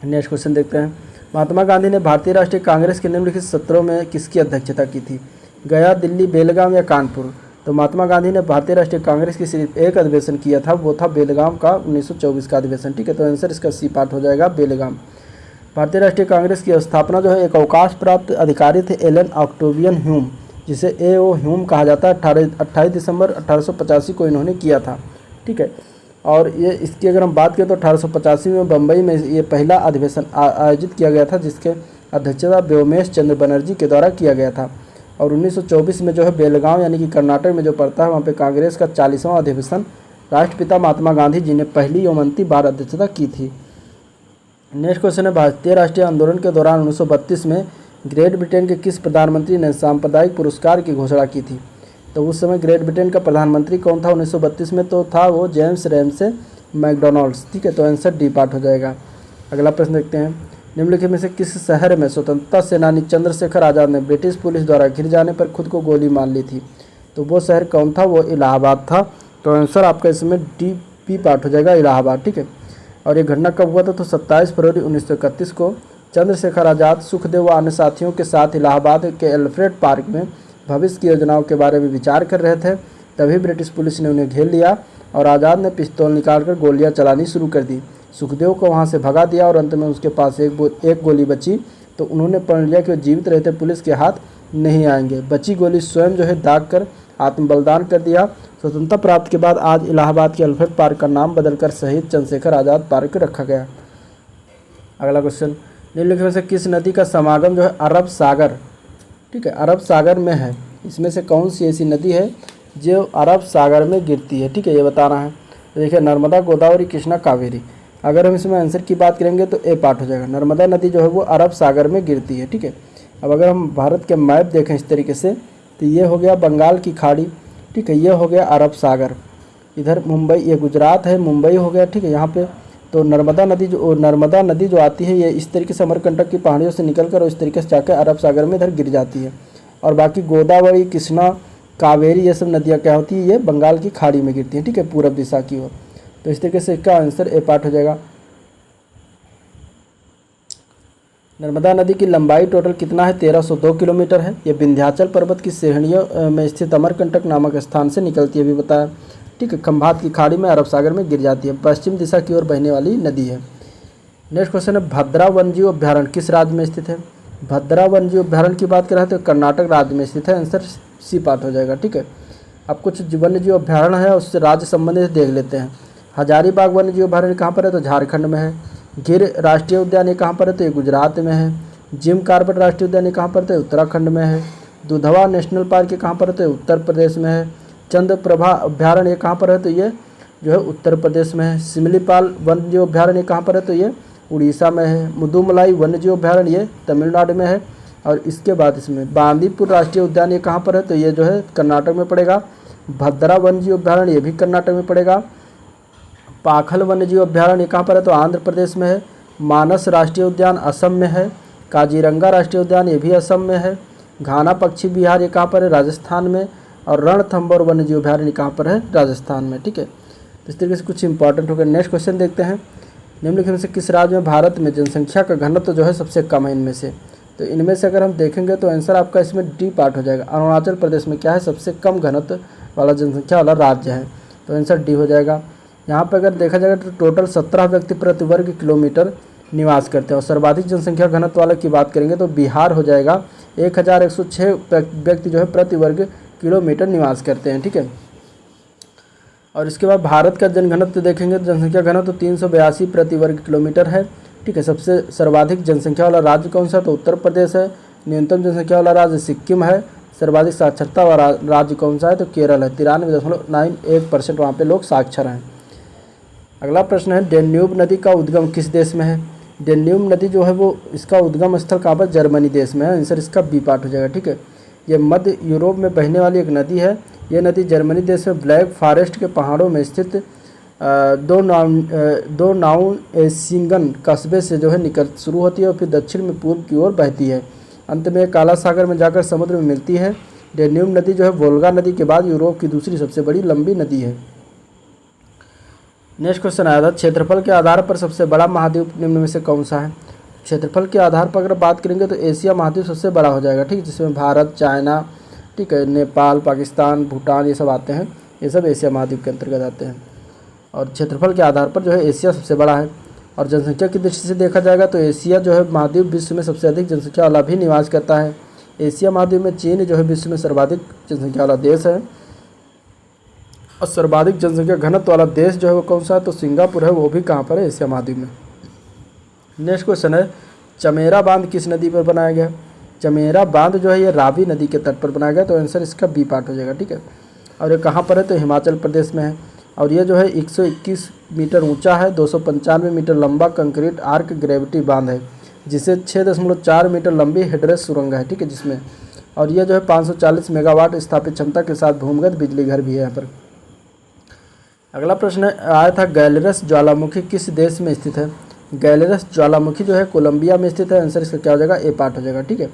नेक्स्ट क्वेश्चन देखते हैं। महात्मा गांधी ने भारतीय राष्ट्रीय कांग्रेस के निम्नलिखित सत्रों में किसकी अध्यक्षता की थी? गया, दिल्ली, बेलगाम या कानपुर? तो महात्मा गांधी ने भारतीय राष्ट्रीय कांग्रेस की सिर्फ एक अधिवेशन किया था, वो था बेलगाम का 1924 का अधिवेशन। ठीक है, तो आंसर इसका सी पार्ट हो जाएगा, बेलगाम। भारतीय राष्ट्रीय कांग्रेस की स्थापना जो है एक अवकाश प्राप्त अधिकारी थे एलन ऑक्टेवियन ह्यूम, जिसे ए.ओ. ह्यूम कहा जाता है। 28 दिसंबर 1885 को इन्होंने किया था। ठीक है, और ये इसकी अगर हम बात करें तो 1885 में बम्बई में ये पहला अधिवेशन आयोजित किया गया था, जिसके अध्यक्षता व्योमेश चंद्र बनर्जी के द्वारा किया गया था। और 1924 में जो है बेलगांव यानी कि कर्नाटक में जो पड़ता है, वहाँ पे कांग्रेस का 40वां अधिवेशन राष्ट्रपिता महात्मा गांधी जी ने पहली एवं अंतिम बार अध्यक्षता की थी। नेक्स्ट क्वेश्चन है, भारतीय राष्ट्रीय आंदोलन के दौरान 1932 में ग्रेट ब्रिटेन के किस प्रधानमंत्री ने सांप्रदायिक पुरस्कार की घोषणा की थी? तो उस समय ग्रेट ब्रिटेन का प्रधानमंत्री कौन था 1932 में? तो था वो जेम्स रैमसे मैकडोनाल्ड्स। ठीक है, तो आंसर डी पार्ट हो जाएगा। अगला प्रश्न देखते हैं। निम्नलिखित में से किस शहर में स्वतंत्रता सेनानी चंद्रशेखर आज़ाद ने ब्रिटिश पुलिस द्वारा घिर जाने पर खुद को गोली मार ली थी? तो वो शहर कौन था? वो इलाहाबाद था। तो आंसर आपका इसमें डी पी पार्ट हो जाएगा, इलाहाबाद। ठीक है, और ये घटना कब हुआ था? तो 27 फरवरी 1931 को चंद्रशेखर आज़ाद, सुखदेव व अन्य साथियों के साथ इलाहाबाद के एल्फ्रेड पार्क में भविष्य की योजनाओं के बारे में विचार कर रहे थे। तभी ब्रिटिश पुलिस ने उन्हें घेर लिया और आज़ाद ने पिस्तौल निकालकर गोलियां चलानी शुरू कर दी। सुखदेव को वहां से भगा दिया और अंत में उसके पास एक गोली बची, तो उन्होंने पढ़ लिया कि वो जीवित रहते पुलिस के हाथ नहीं आएंगे। बची गोली स्वयं जो है दाग कर आत्म बलिदान कर दिया। स्वतंत्रता प्राप्ति के बाद आज इलाहाबाद के एल्फ्रेड पार्क का नाम बदलकर शहीद चंद्रशेखर आज़ाद पार्क रखा गया। अगला क्वेश्चन, निम्नलिखित में से किस नदी का समागम जो है अरब सागर, ठीक है, अरब सागर में है? इसमें से कौन सी ऐसी नदी है जो अरब सागर में गिरती है? ठीक है, ये बताना है। तो देखिए, नर्मदा, गोदावरी, कृष्णा, कावेरी। अगर हम इसमें आंसर की बात करेंगे तो ए पार्ट हो जाएगा। नर्मदा नदी जो है वो अरब सागर में गिरती है। ठीक है, अब अगर हम भारत के मैप देखें इस तरीके से, तो ये हो गया बंगाल की खाड़ी। ठीक है, ये हो गया अरब सागर। इधर मुंबई, ये गुजरात है, मुंबई हो गया। ठीक है, यहाँ पे तो नर्मदा नदी जो आती है ये इस तरीके से अमरकंटक की पहाड़ियों से निकलकर और इस तरीके से जाकर अरब सागर में इधर गिर जाती है। और बाकी गोदावरी, कृष्णा, कावेरी, ये सब नदियाँ क्या होती है? ये बंगाल की खाड़ी में गिरती हैं। ठीक है, पूरब दिशा की ओर। तो इस तरीके से इसका आंसर ए पार्ट हो जाएगा। नर्मदा नदी की लंबाई टोटल कितना है? 1302 किलोमीटर है। ये विंध्याचल पर्वत की श्रेणियों में स्थित अमरकंटक नामक स्थान से निकलती है, भी बताया। ठीक है, खंभात की खाड़ी में अरब सागर में गिर जाती है। पश्चिम दिशा की ओर बहने वाली नदी है। नेक्स्ट क्वेश्चन है, भद्रा वन्यजीव अभ्यारण्य किस राज्य में स्थित है? भद्रा वन्यजीव अभ्यारण्य की बात करें तो कर्नाटक राज्य में स्थित है। आंसर सी पार्ट हो जाएगा। ठीक है, अब कुछ वन्यजीव अभ्यारण्य है उससे राज्य संबंधित देख लेते हैं। हजारीबाग वन्यजीव अभ्यारण्य कहाँ पर है? तो झारखंड में है। गिर राष्ट्रीय उद्यान ये कहाँ पर है? तो ये गुजरात में है। जिम कार्बेट राष्ट्रीय उद्यान ये कहाँ पर है? तो उत्तराखंड में है। दुधवा नेशनल पार्क ये कहाँ पर है? तो उत्तर प्रदेश में है। चंद्रप्रभा अभ्यारण्य ये कहाँ पर है? तो ये जो है उत्तर प्रदेश में है। सिमलीपाल वन्यजीव अभ्यारण्य कहाँ पर है? तो ये उड़ीसा में है। मुदुमलाई वन्यजीव अभ्यारण्य ये तमिलनाडु में है। और इसके बाद इसमें बांदीपुर राष्ट्रीय उद्यान ये कहाँ पर है? तो ये जो है कर्नाटक में पड़ेगा। भद्रा वन्यजीव अभ्यारण्य ये भी कर्नाटक में पड़ेगा। पाखल वन्यजीव अभ्यारण्य कहाँ पर है? तो आंध्र प्रदेश में है। मानस राष्ट्रीय उद्यान असम में है। काजीरंगा राष्ट्रीय उद्यान ये भी असम में है। घाना पक्षी विहार ये कहाँ पर है? राजस्थान में। और रणथंभौर वन्यजीव अभ्यारण्य कहाँ पर है? राजस्थान में। ठीक है, तो इस तरीके से कुछ इंपॉर्टेंट हो गया। नेक्स्ट क्वेश्चन देखते हैं। निम्नलिखित में से किस राज्य में भारत में जनसंख्या का घनत्व जो है सबसे कम है इनमें से? तो इनमें से अगर हम देखेंगे तो आंसर आपका इसमें डी पार्ट हो जाएगा। अरुणाचल प्रदेश में क्या है? सबसे कम घनत्व वाला जनसंख्या वाला राज्य है। तो आंसर डी हो जाएगा। यहाँ पर अगर देखा जाएगा तो टोटल 17 व्यक्ति प्रति वर्ग किलोमीटर निवास करते हैं। और सर्वाधिक जनसंख्या घनत्व वाले की बात करेंगे तो बिहार हो जाएगा। 1106 व्यक्ति जो है प्रति वर्ग किलोमीटर निवास करते हैं। ठीक है, और इसके बाद भारत का जनघनत्व देखेंगे तो जनसंख्या घनत्व 382 प्रति वर्ग किलोमीटर है। ठीक है, सबसे सर्वाधिक जनसंख्या वाला राज्य कौन सा, तो उत्तर प्रदेश है। न्यूनतम जनसंख्या वाला राज्य सिक्किम है। सर्वाधिक साक्षरता वाला राज्य कौन सा है, तो केरल है। 93.91% वहाँ पे लोग साक्षर हैं। अगला प्रश्न है डेन्यूब नदी का उद्गम किस देश में है। डेन्यूब नदी जो है वो इसका उद्गम स्थल कहाँ पर, जर्मनी देश में है। आंसर इसका बी पार्ट हो जाएगा। ठीक है, ये मध्य यूरोप में बहने वाली एक नदी है। यह नदी जर्मनी देश में ब्लैक फॉरेस्ट के पहाड़ों में स्थित दो नाउएसिंगन कस्बे से जो है निकल शुरू होती है और फिर दक्षिण में पूर्व की ओर बहती है। अंत में काला सागर में जाकर समुद्र में मिलती है। डेन्यूब नदी जो है वोल्गा नदी के बाद यूरोप की दूसरी सबसे बड़ी लंबी नदी है। नेक्स्ट क्वेश्चन आया था क्षेत्रफल के आधार पर सबसे बड़ा महाद्वीप निम्न में से कौन सा है। क्षेत्रफल के आधार पर अगर बात करेंगे तो एशिया महाद्वीप सबसे बड़ा हो जाएगा। ठीक है, जिसमें भारत, चाइना, ठीक है, नेपाल, पाकिस्तान, भूटान ये सब आते हैं। ये सब एशिया महाद्वीप के अंतर्गत आते हैं। और क्षेत्रफल के आधार पर जो है एशिया सबसे बड़ा है। और जनसंख्या की दृष्टि से देखा जाएगा तो एशिया जो है महाद्वीप विश्व में सबसे अधिक जनसंख्या वाला भी निवास करता है। एशिया महाद्वीप में चीन जो है विश्व में सर्वाधिक जनसंख्या वाला देश है। और सर्वाधिक जनसंख्या घनत्व वाला देश जो है वो कौन सा है, तो सिंगापुर है। वो भी कहाँ पर है, एशिया महाद्वीप में। नेक्स्ट क्वेश्चन है चमेरा बांध किस नदी पर बनाया गया। चमेरा बांध जो है ये रावी नदी के तट पर बनाया गया। तो आंसर इसका बी पार्ट हो जाएगा। ठीक है, और ये कहाँ पर है, तो हिमाचल प्रदेश में है। और ये जो है 121 मीटर ऊंचा है, 295 मीटर लंबा कंक्रीट आर्क ग्रेविटी बांध है, जिसे 6.4 मीटर लंबी हेडरेस सुरंग है। ठीक है, जिसमें और ये जो है 540 मेगावाट स्थापित क्षमता के साथ भूमिगत बिजली घर भी है यहाँ पर। अगला प्रश्न आया था गैलरस ज्वालामुखी किस देश में स्थित है। गैलरस ज्वालामुखी जो है कोलंबिया में स्थित है। आंसर इसका क्या हो जाएगा, ए पार्ट हो जाएगा। ठीक है,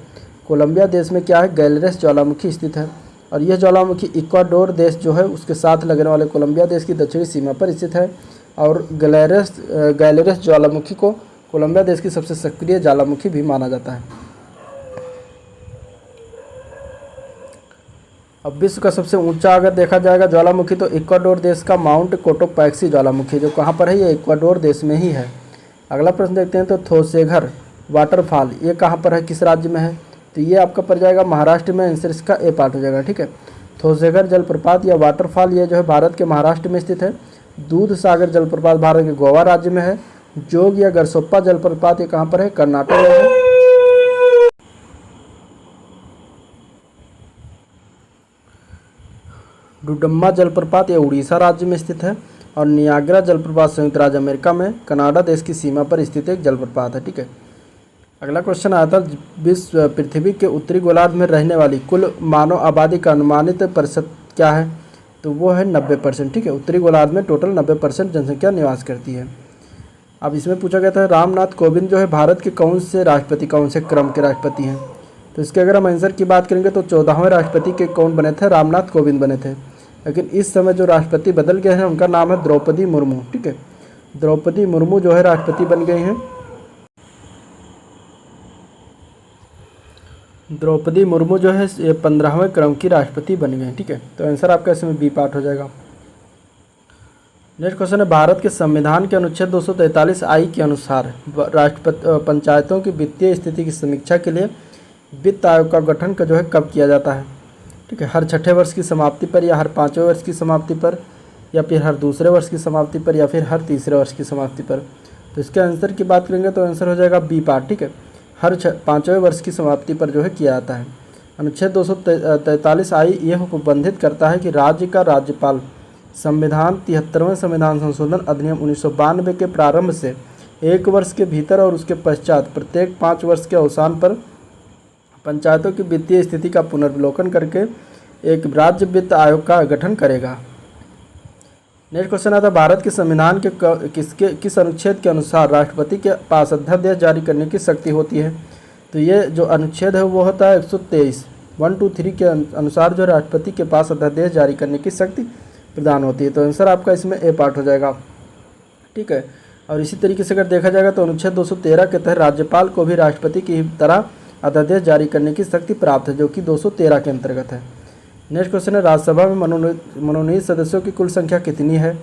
कोलंबिया देश में क्या है, गैलरस ज्वालामुखी स्थित है। और यह ज्वालामुखी इक्वाडोर देश जो है उसके साथ लगने वाले कोलंबिया देश की दक्षिणी सीमा पर स्थित है। और गैलरस ज्वालामुखी को कोलंबिया देश की सबसे सक्रिय ज्वालामुखी भी माना जाता है। अब विश्व का सबसे ऊंचा अगर देखा जाएगा ज्वालामुखी तो इक्वाडोर देश का माउंट कोटोपैक्सी ज्वालामुखी जो कहाँ पर है, ये इक्वाडोर देश में ही है। अगला प्रश्न देखते हैं तो थोसेघर वाटरफॉल ये कहाँ पर है, किस राज्य में है, तो ये आपका पड़ जाएगा महाराष्ट्र में। आंसर इसका ए पार्ट हो जाएगा। ठीक है, थोसेघर जलप्रपात या वाटरफॉल ये जो है भारत के महाराष्ट्र में स्थित है। दूध सागर जलप्रपात भारत के गोवा राज्य में है। जोग या गरसोप्पा जलप्रपात ये कहाँ पर है, कर्नाटक में है। डुडम्मा जलप्रपात ये उड़ीसा राज्य में स्थित है। और नियाग्रा जलप्रपात संयुक्त राज्य अमेरिका में कनाडा देश की सीमा पर स्थित एक जलप्रपात है। ठीक है, अगला क्वेश्चन आता है विश्व पृथ्वी के उत्तरी गोलार्ध में रहने वाली कुल मानव आबादी का अनुमानित प्रतिशत क्या है, तो वो है 90%। ठीक है, उत्तरी गोलार्ध में टोटल 90% जनसंख्या निवास करती है। अब इसमें पूछा गया था रामनाथ कोविंद जो है भारत के कौन से क्रम के राष्ट्रपति हैं, तो इसके अगर हम आंसर की बात करेंगे तो 14वें राष्ट्रपति के कौन बने थे, रामनाथ कोविंद बने थे। लेकिन इस समय जो राष्ट्रपति बदल गए हैं उनका नाम है द्रौपदी मुर्मू। ठीक है, द्रौपदी मुर्मू जो है राष्ट्रपति बन गई हैं। द्रौपदी मुर्मू जो है 15वें क्रम की राष्ट्रपति बन गए। ठीक है, तो आंसर आपका इसमें बी पार्ट हो जाएगा। नेक्स्ट क्वेश्चन है भारत के संविधान के अनुच्छेद 243 आई के अनुसार राष्ट्रपति पंचायतों की वित्तीय स्थिति की समीक्षा के लिए वित्त आयोग का गठन का जो है कब किया जाता है। ठीक है, हर छठे वर्ष की समाप्ति पर या हर 5वें वर्ष की समाप्ति पर या फिर हर दूसरे वर्ष की समाप्ति पर या फिर हर तीसरे वर्ष की समाप्ति पर। तो इसके आंसर की बात करेंगे तो आंसर हो जाएगा बी पार्ट। ठीक है, हर 5वें वर्ष की समाप्ति पर जो है किया जाता है। अनुच्छेद 243 आई यह उपबंधित करता है कि राज्य का राज्यपाल संविधान 73वें संविधान संशोधन अधिनियम 1992 के प्रारंभ से 1 वर्ष के भीतर और उसके पश्चात प्रत्येक 5 वर्ष के अवसान पर पंचायतों की वित्तीय स्थिति का पुनर्विलोकन करके एक राज्य वित्त आयोग का गठन करेगा। नेक्स्ट क्वेश्चन आता है भारत के संविधान के किस अनुच्छेद के अनुसार राष्ट्रपति के पास अध्यादेश जारी करने की शक्ति होती है, तो ये जो अनुच्छेद है वो होता है 123 1, 2, 3 के अनुसार जो राष्ट्रपति के पास अध्यादेश जारी करने की शक्ति प्रदान होती है। तो आंसर आपका इसमें ए पार्ट हो जाएगा। ठीक है, और इसी तरीके से अगर देखा जाएगा तो अनुच्छेद 213 के तहत राज्यपाल को भी राष्ट्रपति की तरह अध्यादेश जारी करने की शक्ति प्राप्त है, जो कि 213 के अंतर्गत है। नेक्स्ट क्वेश्चन है राज्यसभा में मनोनीत सदस्यों की कुल संख्या कितनी है,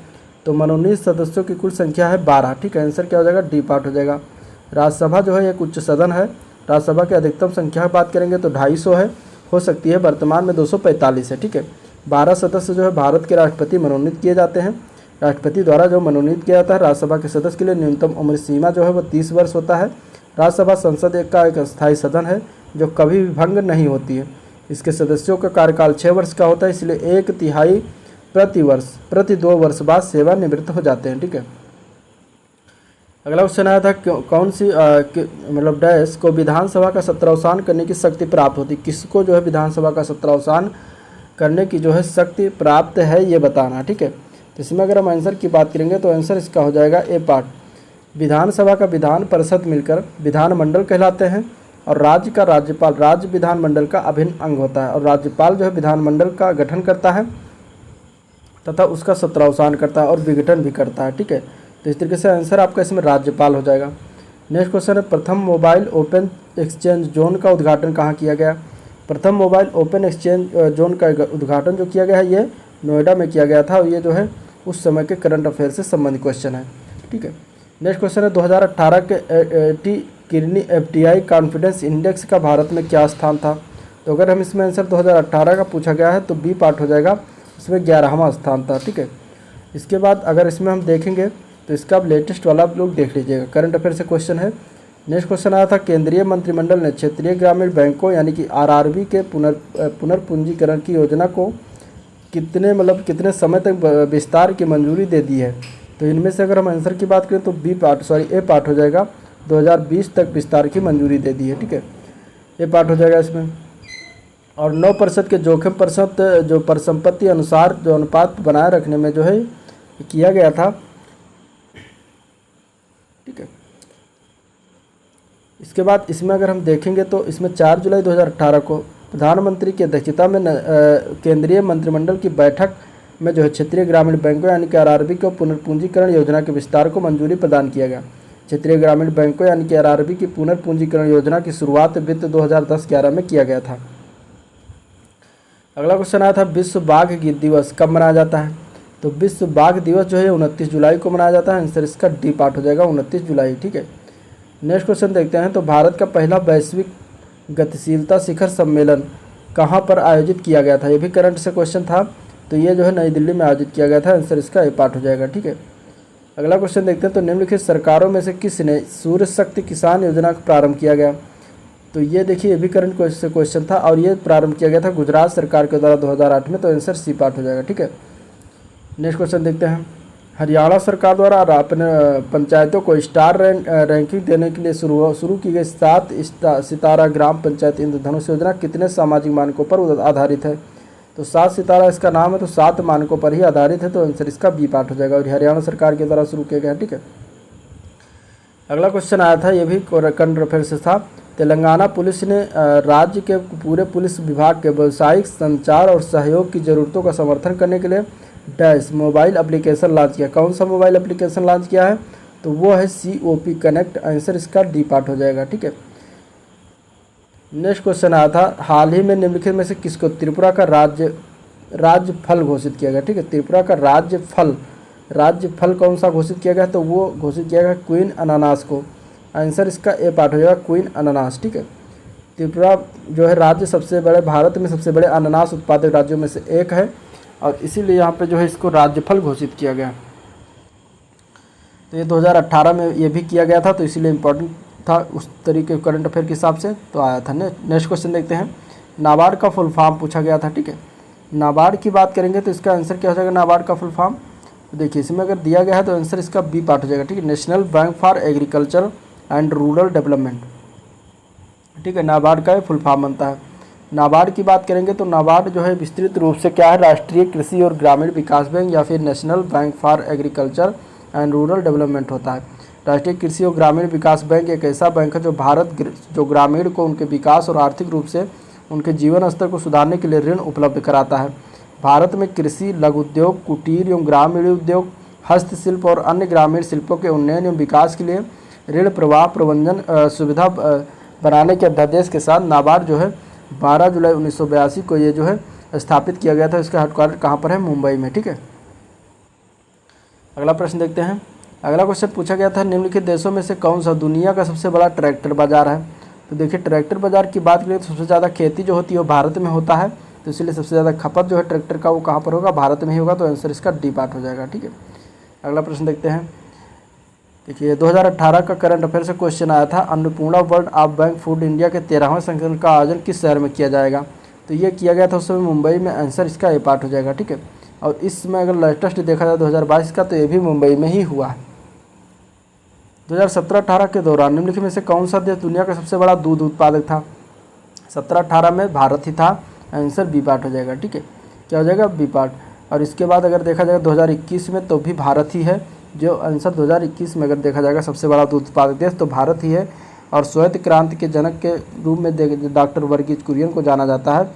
तो मनोनीत सदस्यों की कुल संख्या है 12। ठीक है, आंसर क्या हो जाएगा, डी पार्ट हो जाएगा। राज्यसभा जो है एक उच्च सदन है। राज्यसभा की अधिकतम संख्या की बात करेंगे तो 250 है, हो सकती है, वर्तमान में 245 है। ठीक है, 12 सदस्य जो है भारत के राष्ट्रपति मनोनीत किए जाते हैं। राष्ट्रपति द्वारा जो मनोनीत किया जाता है। राज्यसभा के सदस्य के लिए न्यूनतम उम्र सीमा जो है वो 30 वर्ष होता है। राज्यसभा संसद का एक स्थायी सदन है जो कभी भी भंग नहीं होती है। इसके सदस्यों का कार्यकाल 6 वर्ष का होता है, इसलिए 1/3 प्रति 2 वर्ष बाद सेवानिवृत्त हो जाते हैं। ठीक है। अगला क्वेश्चन आया था कौन सी मतलब डैश को विधानसभा का सत्रावसान करने की शक्ति प्राप्त होती है। किसको जो है विधानसभा का सत्रावसान करने की जो है शक्ति प्राप्त है ये बताना। ठीक है। तो इसमें अगर हम आंसर की बात करेंगे तो आंसर इसका हो जाएगा ए पार्ट। विधानसभा का विधान परिषद मिलकर विधानमंडल कहलाते हैं और राज्य का राज्यपाल राज्य विधानमंडल का अभिन्न अंग होता है और राज्यपाल जो है विधानमंडल का गठन करता है तथा उसका सत्रावसान करता है और विघटन भी करता है। ठीक है। तो इस तरीके से आंसर आपका इसमें राज्यपाल हो जाएगा। नेक्स्ट क्वेश्चन है प्रथम मोबाइल ओपन एक्सचेंज जोन का उद्घाटन कहाँ किया गया। प्रथम मोबाइल ओपन एक्सचेंज जोन का उद्घाटन जो किया गया है ये नोएडा में किया गया था और ये जो है उस समय के करंट अफेयर से संबंधित क्वेश्चन है। ठीक है। नेक्स्ट क्वेश्चन है 2018 के किरनी FDI कॉन्फिडेंस इंडेक्स का भारत में क्या स्थान था। तो अगर हम इसमें आंसर 2018 का पूछा गया है तो बी पार्ट हो जाएगा, इसमें 11वां स्थान था। ठीक है। इसके बाद अगर इसमें हम देखेंगे तो इसका अब लेटेस्ट वाला आप लोग देख लीजिएगा, करंट अफेयर से क्वेश्चन है। नेक्स्ट क्वेश्चन आया था केंद्रीय मंत्रिमंडल ने क्षेत्रीय ग्रामीण बैंकों यानी कि RRB के पुनर्पूंजीकरण की योजना को कितने समय तक विस्तार की मंजूरी दे दी है। तो इनमें से अगर हम आंसर की बात करें तो ए पार्ट हो जाएगा, 2020 तक विस्तार की मंजूरी दे दी है। ठीक है। ए पार्ट हो जाएगा इसमें। और 9% के जोखिम प्रतिशत जो परिसंपत्ति अनुसार जो अनुपात बनाए रखने में जो है किया गया था। ठीक है। इसके बाद इसमें अगर हम देखेंगे तो इसमें 4 जुलाई 2018 को प्रधानमंत्री की अध्यक्षता में केंद्रीय मंत्रिमंडल की बैठक में जो है क्षेत्रीय ग्रामीण बैंकों यानी कि RRB को पुनर्पूंजीकरण योजना के विस्तार को मंजूरी प्रदान किया गया। क्षेत्रीय ग्रामीण बैंकों यानी कि RRB की पुनर्पूंजीकरण योजना की शुरुआत वित्त 2010-11 में किया गया था। अगला क्वेश्चन आया था विश्व बाघ दिवस कब मनाया जाता है। तो विश्व बाघ दिवस जो है 29 जुलाई को मनाया जाता है। आंसर इसका डी पार्ट हो जाएगा, 29 जुलाई। ठीक है। नेक्स्ट क्वेश्चन देखते हैं। तो भारत का पहला वैश्विक गतिशीलता शिखर सम्मेलन कहाँ पर आयोजित किया गया था। ये भी करंट से क्वेश्चन था। तो ये जो है नई दिल्ली में आयोजित किया गया था। आंसर इसका ए पार्ट हो जाएगा। ठीक है। अगला क्वेश्चन देखते हैं। तो निम्नलिखित सरकारों में से किसने सूर्य शक्ति किसान योजना का प्रारंभ किया गया। तो ये देखिए ये भी करंट से क्वेश्चन था और ये प्रारंभ किया गया था गुजरात सरकार के द्वारा 2008 में। तो आंसर सी पार्ट हो जाएगा। ठीक है। नेक्स्ट क्वेश्चन देखते हैं। हरियाणा सरकार द्वारा अपने पंचायतों को स्टार रैंकिंग देने के लिए शुरू की गई 7 सितारा ग्राम पंचायत इंद्रधनुष योजना कितने सामाजिक मानकों पर आधारित है। तो 7 सितारा इसका नाम है, तो 7 मानकों पर ही आधारित है। तो आंसर इसका बी पार्ट हो जाएगा और हरियाणा सरकार के द्वारा शुरू किया गया। ठीक है। अगला क्वेश्चन आया था, ये भी करंट अफेयर से था। तेलंगाना पुलिस ने राज्य के पूरे पुलिस विभाग के व्यावसायिक संचार और सहयोग की ज़रूरतों का समर्थन करने के लिए डैश मोबाइल एप्लीकेशन लॉन्च किया। कौन सा मोबाइल एप्लीकेशन लॉन्च किया है। तो वो है COP कनेक्ट। आंसर इसका डी पार्ट हो जाएगा। ठीक है। नेक्स्ट क्वेश्चन आया था हाल ही में निम्नलिखित में से किसको त्रिपुरा का राज्य फल घोषित किया गया। ठीक है। त्रिपुरा का राज्य फल कौन सा घोषित किया गया। तो वो घोषित किया गया क्वीन अनानास को। आंसर इसका ए पार्ट हो जाएगा, क्वीन अनानास। ठीक है। त्रिपुरा जो है भारत में सबसे बड़े अनानास उत्पादक राज्यों में से एक है और इसीलिए यहाँ पे जो है इसको राज्यफल घोषित किया गया। तो ये 2018 में ये भी किया गया था, तो इसीलिए इम्पोर्टेंट था उस तरीके करंट अफेयर के हिसाब से तो आया था। नेक्स्ट क्वेश्चन देखते हैं। नाबार्ड का फुल फॉर्म पूछा गया था। ठीक है। नाबार्ड की बात करेंगे तो इसका आंसर क्या हो जाएगा नाबार्ड का फुल फॉर्म। देखिए इसमें अगर दिया गया है तो आंसर इसका बी पार्ट हो जाएगा। ठीक है। National bank for agriculture and rural development. ठीक है। नाबार्ड का फुल फॉर्म बनता है। नाबार्ड की बात करेंगे तो नाबार्ड जो है विस्तृत रूप से क्या है, राष्ट्रीय कृषि और ग्रामीण विकास बैंक या फिर national bank for agriculture and rural development होता है। राष्ट्रीय कृषि और ग्रामीण विकास बैंक एक ऐसा बैंक है जो ग्रामीण को उनके विकास और आर्थिक रूप से उनके जीवन स्तर को सुधारने के लिए ऋण उपलब्ध कराता है। भारत में कृषि, लघु उद्योग, कुटीर एवं ग्रामीण उद्योग, हस्तशिल्प और अन्य ग्रामीण शिल्पों के उन्नयन एवं विकास के लिए ऋण प्रवाह प्रबंधन सुविधा बनाने के अध्यादेश के साथ नाबार्ड जो है 12 जुलाई 1982 को ये जो है स्थापित किया गया था। इसका हेडक्वार्टर कहाँ पर है, मुंबई में। ठीक है। अगला प्रश्न देखते हैं। अगला क्वेश्चन पूछा गया था निम्नलिखित देशों में से कौन सा दुनिया का सबसे बड़ा ट्रैक्टर बाजार है। तो देखिए ट्रैक्टर बाजार की बात करें तो सबसे ज़्यादा खेती जो होती है वो भारत में होता है तो इसलिए सबसे ज़्यादा खपत जो है ट्रैक्टर का वो कहाँ पर होगा, भारत में ही होगा। तो आंसर इसका डी पार्ट हो जाएगा। ठीक है, अगला प्रश्न देखते हैं। देखिए 2018 का करंट अफेयर से क्वेश्चन आया था, Annapurna world of bank food India के 13वें संस्करण का आयोजन किस शहर में किया जाएगा। तो ये किया गया था उस समय मुंबई में। आंसर इसका ए पार्ट हो जाएगा। ठीक है, और इसमें अगर लेटेस्ट देखा जाए 2022 का, तो ये भी मुंबई में ही हुआ है। 2017-18 के दौरान निम्नलिखित में से कौन सा देश दुनिया का सबसे बड़ा दूध उत्पादक था। 17-18 में भारत ही था। आंसर बी पार्ट हो जाएगा। ठीक है, क्या हो जाएगा, बी पार्ट। और इसके बाद अगर देखा जाएगा 2021 में, तो भी भारत ही है। जो आंसर 2021 में अगर देखा जाएगा सबसे बड़ा दूध उत्पादक देश तो भारत ही है। और श्वेत क्रांति के जनक के रूप में डॉक्टर वर्गीज कुरियन को जाना जाता है।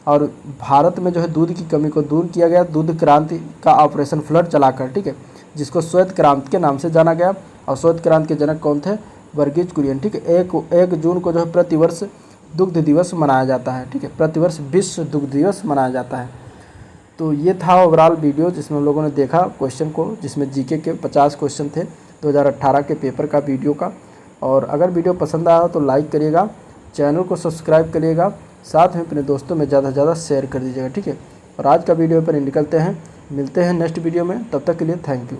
और भारत में जो है दूध की कमी को दूर किया गया दूध क्रांति का ऑपरेशन फ्लड चलाकर। ठीक है, जिसको श्वेत क्रांति के नाम से जाना गया। और श्वेत क्रांति के जनक कौन थे, वर्गीज कुरियन। ठीक है, 1 जून को जो है प्रतिवर्ष दुग्ध दिवस मनाया जाता है। ठीक है, प्रतिवर्ष विश्व दुग्ध दिवस मनाया जाता है। तो ये था ओवरऑल वीडियो जिसमें हम लोगों ने देखा क्वेश्चन को, जिसमें जीके के 50 क्वेश्चन थे 2018 के पेपर का वीडियो का। और अगर वीडियो पसंद आया तो लाइक करिएगा, चैनल को सब्सक्राइब करिएगा, साथ में अपने दोस्तों में ज़्यादा से ज़्यादा शेयर कर दीजिएगा। ठीक है, और आज का वीडियो पर निकलते हैं, मिलते हैं नेक्स्ट वीडियो में। तब तक के लिए थैंक यू।